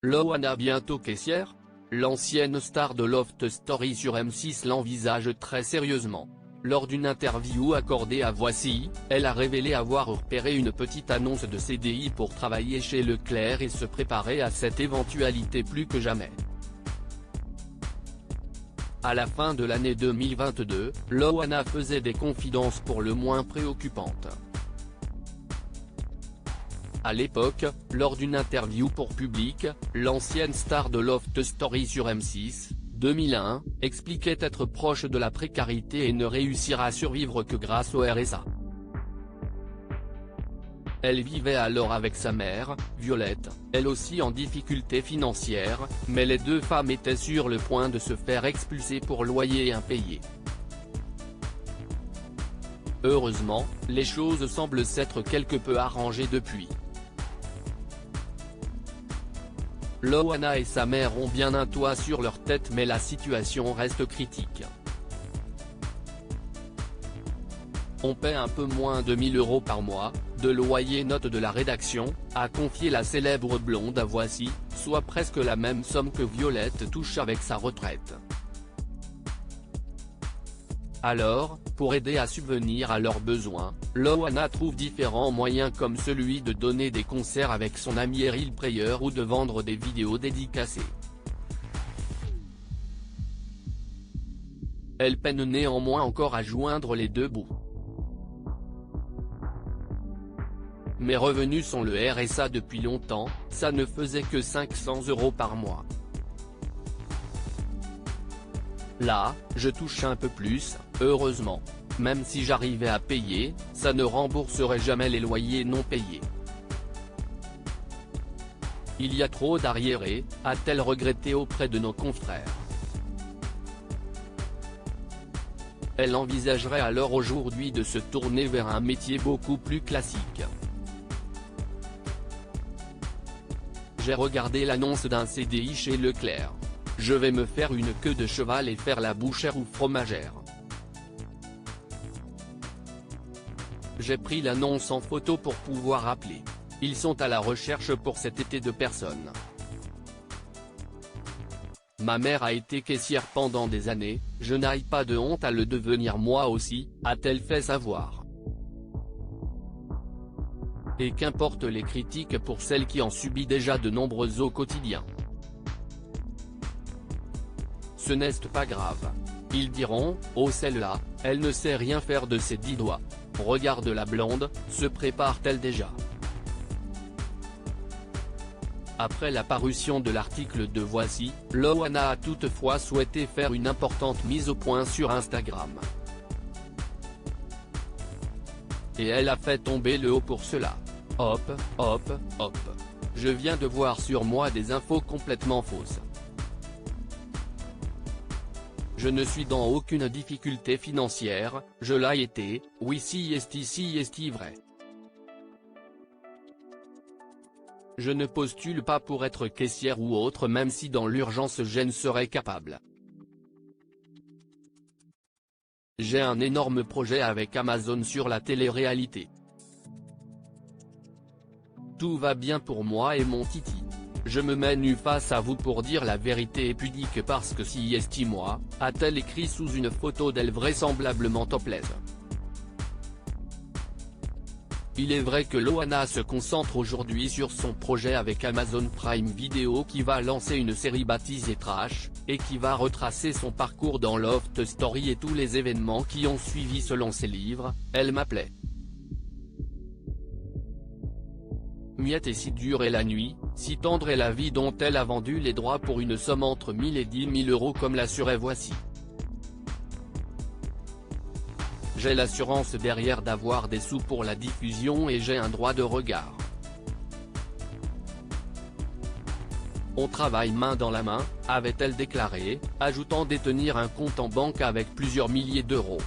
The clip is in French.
Loana bientôt caissière? L'ancienne star de Loft Story sur M6 l'envisage très sérieusement. Lors d'une interview accordée à Voici, elle a révélé avoir repéré une petite annonce de CDI pour travailler chez Leclerc et se préparer à cette éventualité plus que jamais. À la fin de l'année 2022, Loana faisait des confidences pour le moins préoccupantes. À l'époque, lors d'une interview pour Public, l'ancienne star de Loft Story sur M6, 2001, expliquait être proche de la précarité et ne réussir à survivre que grâce au RSA. Elle vivait alors avec sa mère, Violette, elle aussi en difficulté financière, mais les deux femmes étaient sur le point de se faire expulser pour loyer impayé. Heureusement, les choses semblent s'être quelque peu arrangées depuis. Loana et sa mère ont bien un toit sur leur tête mais la situation reste critique. On paie un peu moins de 1 000 € par mois, de loyer, note de la rédaction, a confié la célèbre blonde à Voici, soit presque la même somme que Violette touche avec sa retraite. Alors, pour aider à subvenir à leurs besoins, Loana trouve différents moyens comme celui de donner des concerts avec son ami Eril Prayer ou de vendre des vidéos dédicacées. Elle peine néanmoins encore à joindre les deux bouts. Mes revenus sont le RSA depuis longtemps, ça ne faisait que 500 € par mois. Là, je touche un peu plus, heureusement. Même si j'arrivais à payer, ça ne rembourserait jamais les loyers non payés. Il y a trop d'arriérés, a-t-elle regretté auprès de nos confrères. Elle envisagerait alors aujourd'hui de se tourner vers un métier beaucoup plus classique. J'ai regardé l'annonce d'un CDI chez Leclerc. Je vais me faire une queue de cheval et faire la bouchère ou fromagère. J'ai pris l'annonce en photo pour pouvoir appeler. Ils sont à la recherche pour cet été de personnes. Ma mère a été caissière pendant des années, je n'ai pas de honte à le devenir moi aussi, a-t-elle fait savoir. Et qu'importe les critiques pour celle qui en subit déjà de nombreuses au quotidien. Ce n'est pas grave. Ils diront, oh celle-là, elle ne sait rien faire de ses 10 doigts. Regarde la blonde, se prépare-t-elle déjà? Après la parution de l'article de Voici, Loana a toutefois souhaité faire une importante mise au point sur Instagram. Et elle a fait tomber le haut pour cela. Hop, hop, hop. Je viens de voir sur moi des infos complètement fausses. Je ne suis dans aucune difficulté financière, je l'ai été, oui si est vrai. Je ne postule pas pour être caissière ou autre même si dans l'urgence je ne serais capable. J'ai un énorme projet avec Amazon sur la télé-réalité. Tout va bien pour moi et mon titi. Je me mets nu face à vous pour dire la vérité et pudique parce que si est moi, a-t-elle écrit sous une photo d'elle vraisemblablement topless. Il est vrai que Loana se concentre aujourd'hui sur son projet avec Amazon Prime Video qui va lancer une série baptisée Trash, et qui va retracer son parcours dans Loft Story et tous les événements qui ont suivi selon ses livres, Elle m'appelait. Muette et si dure est la nuit, si tendre est la vie dont elle a vendu les droits pour une somme entre 1 000 et 10 000 € comme l'assurait Voici. J'ai l'assurance derrière d'avoir des sous pour la diffusion et j'ai un droit de regard. On travaille main dans la main, avait-elle déclaré, ajoutant détenir un compte en banque avec plusieurs milliers d'euros.